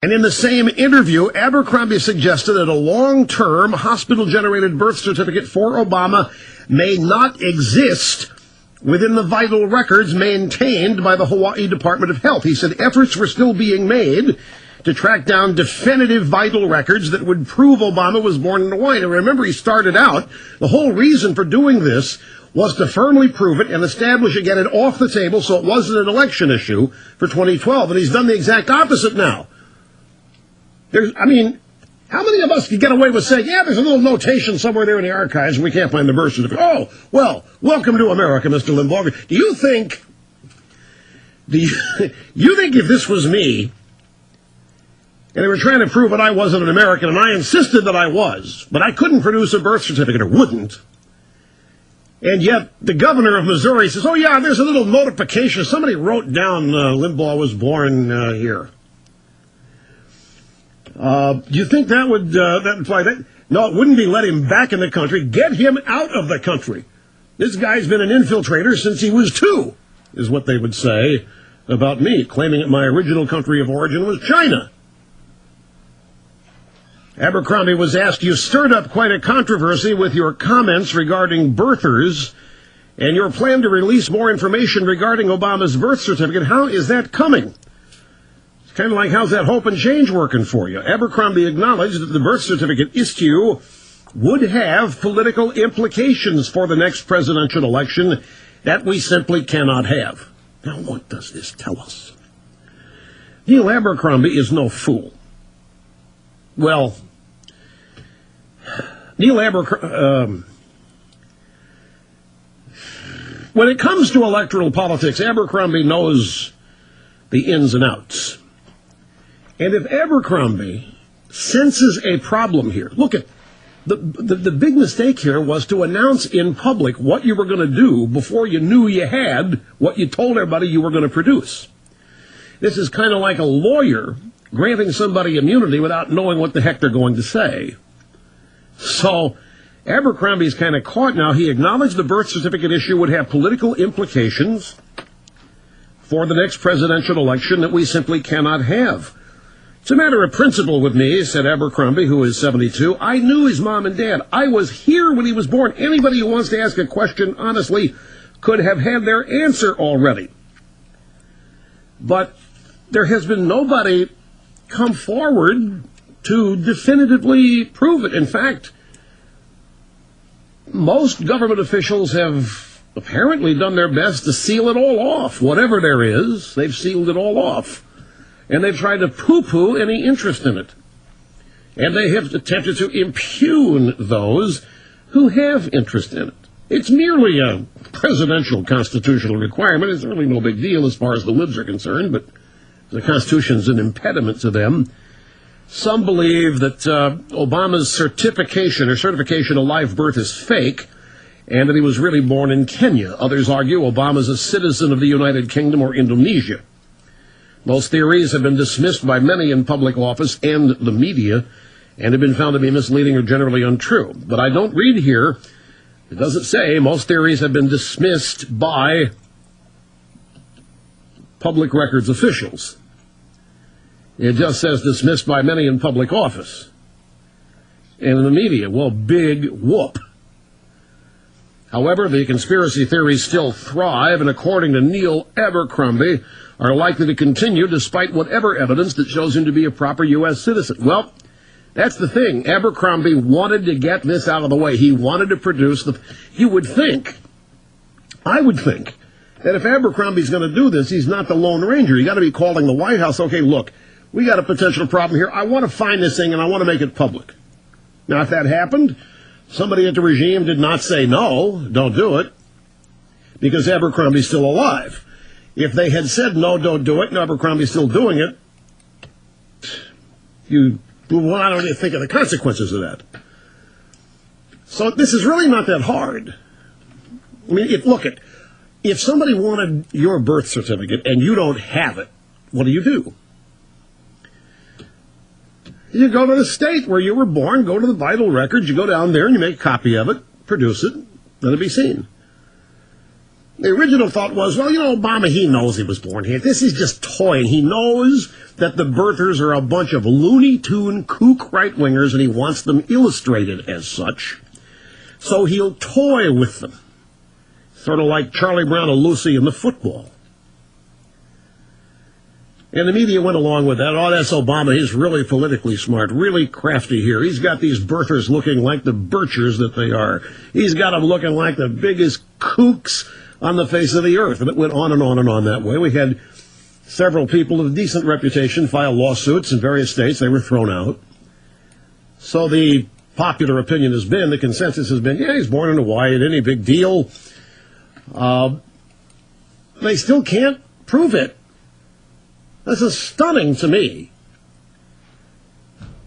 And in the same interview, Abercrombie suggested that a long-term hospital-generated birth certificate for Obama may not exist within the vital records maintained by the Hawaii Department of Health. He said efforts were still being made to track down definitive vital records that would prove Obama was born in Hawaii. And remember, he started out, the whole reason for doing this was to firmly prove it and establish it, get it off the table so it wasn't an election issue for 2012. And he's done the exact opposite now. How many of us can get away with saying, yeah, there's a little notation somewhere there in the archives and we can't find the birth certificate? Oh, well, welcome to America, Mr. Limbaugh. Do you think if this was me, and they were trying to prove that I wasn't an American, and I insisted that I was, but I couldn't produce a birth certificate, or wouldn't, and yet the governor of Missouri says, oh yeah, there's a little notification, somebody wrote down Limbaugh was born here. Do you think that would imply that? No, it wouldn't be let him back in the country. Get him out of the country. This guy's been an infiltrator since he was 2, is what they would say about me, claiming that my original country of origin was China. Abercrombie was asked, you stirred up quite a controversy with your comments regarding birthers and your plan to release more information regarding Obama's birth certificate. How is that coming? It's kind of like, how's that hope and change working for you? Abercrombie acknowledged that the birth certificate issue would have political implications for the next presidential election that we simply cannot have. Now, what does this tell us? Neil Abercrombie is no fool. Well, Neil Abercrombie, when it comes to electoral politics, Abercrombie knows the ins and outs. And if Abercrombie senses a problem here, look at the big mistake here was to announce in public what you were going to do before you knew you had what you told everybody you were going to produce. This is kind of like a lawyer granting somebody immunity without knowing what the heck they're going to say. So Abercrombie's kind of caught now. He acknowledged the birth certificate issue would have political implications for the next presidential election that we simply cannot have. It's a matter of principle with me, said Abercrombie, who is 72. I knew his mom and dad. I was here when he was born. Anybody who wants to ask a question, honestly, could have had their answer already. But there has been nobody come forward to definitively prove it. In fact, most government officials have apparently done their best to seal it all off. Whatever there is, they've sealed it all off. And they've tried to poo-poo any interest in it. And they have attempted to impugn those who have interest in it. It's merely a presidential constitutional requirement. It's really no big deal as far as the libs are concerned, but the Constitution's an impediment to them. Some believe that Obama's certification of live birth is fake, and that he was really born in Kenya. Others argue Obama's a citizen of the United Kingdom or Indonesia. Most theories have been dismissed by many in public office and the media, and have been found to be misleading or generally untrue. But I don't read here, it doesn't say most theories have been dismissed by public records officials. It just says dismissed by many in public office. And in the media, well, big whoop. However, the conspiracy theories still thrive, and according to Neil Abercrombie, are likely to continue despite whatever evidence that shows him to be a proper U.S. citizen. Well, that's the thing. Abercrombie wanted to get this out of the way. He wanted to produce I would think, that if Abercrombie's going to do this, he's not the Lone Ranger. You got to be calling the White House, okay, look, we got a potential problem here. I want to find this thing and I want to make it public. Now, if that happened, somebody at the regime did not say, no, don't do it, because Abercrombie's still alive. If they had said, no, don't do it, and Abercrombie's still doing it, I don't even think of the consequences of that. So this is really not that hard. I mean, if somebody wanted your birth certificate and you don't have it, what do? You go to the state where you were born, go to the vital records, you go down there and you make a copy of it, produce it, let it be seen. The original thought was, well, Obama, he knows he was born here. This is just toying. He knows that the birthers are a bunch of Looney Tune kook right-wingers, and he wants them illustrated as such. So he'll toy with them. Sort of like Charlie Brown and Lucy in the football. And the media went along with that. Oh, that's Obama. He's really politically smart, really crafty here. He's got these birthers looking like the birchers that they are. He's got them looking like the biggest kooks on the face of the earth. And it went on and on and on that way. We had several people of decent reputation file lawsuits in various states. They were thrown out. So the popular opinion has been, the consensus has been, yeah, he's born in Hawaii, it ain't any big deal. They still can't prove it. This is stunning to me.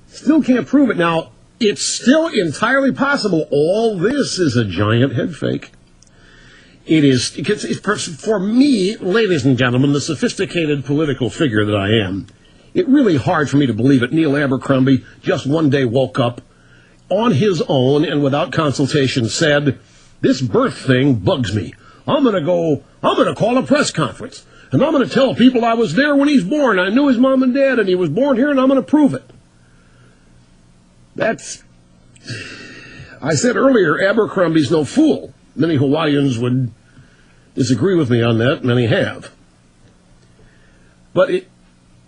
Still can't prove it. Now, it's still entirely possible all this is a giant head fake. It is, for me, ladies and gentlemen, the sophisticated political figure that I am, it's really hard for me to believe it. Neil Abercrombie just one day woke up on his own and without consultation said, this birth thing bugs me. I'm going to call a press conference, and I'm going to tell people I was there when he's born. I knew his mom and dad, and he was born here, and I'm going to prove it. I said earlier, Abercrombie's no fool. Many Hawaiians would disagree with me on that. Many have. But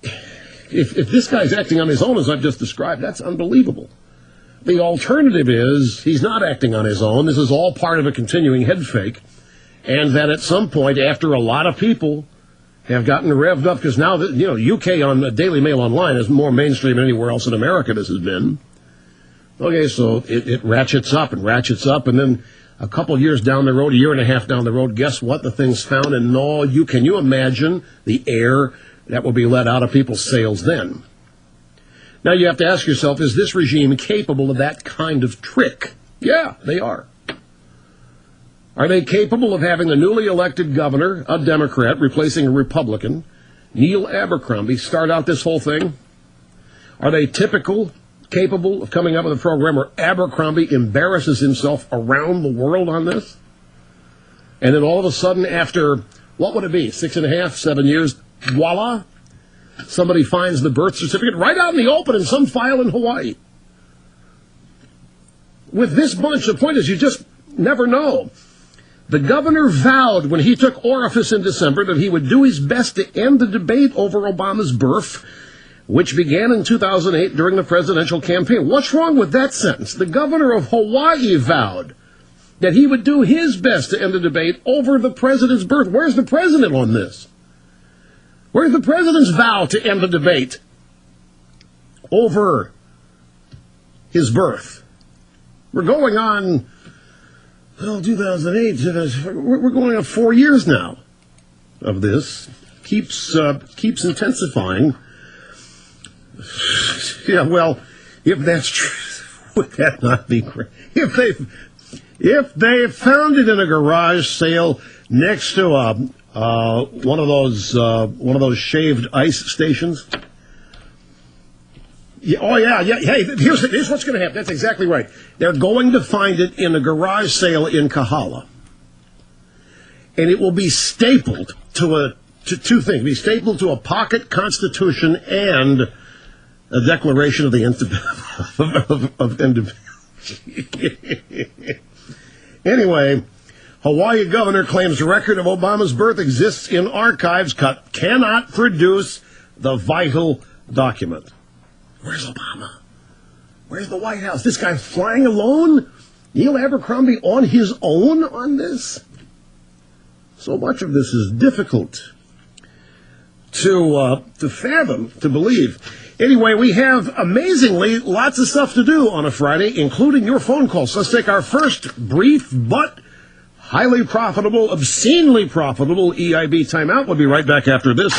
if this guy's acting on his own, as I've just described, that's unbelievable. The alternative is he's not acting on his own. This is all part of a continuing head fake. And that at some point, after a lot of people have gotten revved up, because now, UK on the Daily Mail Online is more mainstream than anywhere else in America this has been. Okay, so it ratchets up, and then a couple years down the road, a year and a half down the road, guess what? The thing's found, and can you imagine the air that will be let out of people's sails then? Now you have to ask yourself, is this regime capable of that kind of trick? Yeah, they are. Are they capable of having the newly elected governor, a Democrat, replacing a Republican, Neil Abercrombie, start out this whole thing? Are they capable of coming up with a program where Abercrombie embarrasses himself around the world on this? And then all of a sudden, after, what would it be, 6.5, 7 years, voila, somebody finds the birth certificate right out in the open in some file in Hawaii. With this bunch, the point is you just never know. The governor vowed when he took office in December that he would do his best to end the debate over Obama's birth, which began in 2008 during the presidential campaign. What's wrong with that sentence? The governor of Hawaii vowed that he would do his best to end the debate over the president's birth. Where's the president on this? Where's the president's vow to end the debate over his birth? We're going on, 2008, we're going on 4 years now of this. Keeps intensifying. Yeah, well, if that's true, would that not be great? If they found it in a garage sale next to one of those shaved ice stations. Yeah, oh yeah. Hey, here's what's going to happen. That's exactly right. They're going to find it in a garage sale in Kahala, and it will be stapled to two things. Be stapled to a pocket constitution and a declaration of the independence. Anyway, Hawaii governor claims record of Obama's birth exists in archives, cannot produce the vital document. Where's Obama? Where's the White House? This guy flying alone? Neil Abercrombie on his own on this? So much of this is difficult to fathom, to believe. Anyway, we have, amazingly, lots of stuff to do on a Friday, including your phone calls. Let's take our first brief but highly profitable, obscenely profitable EIB timeout. We'll be right back after this.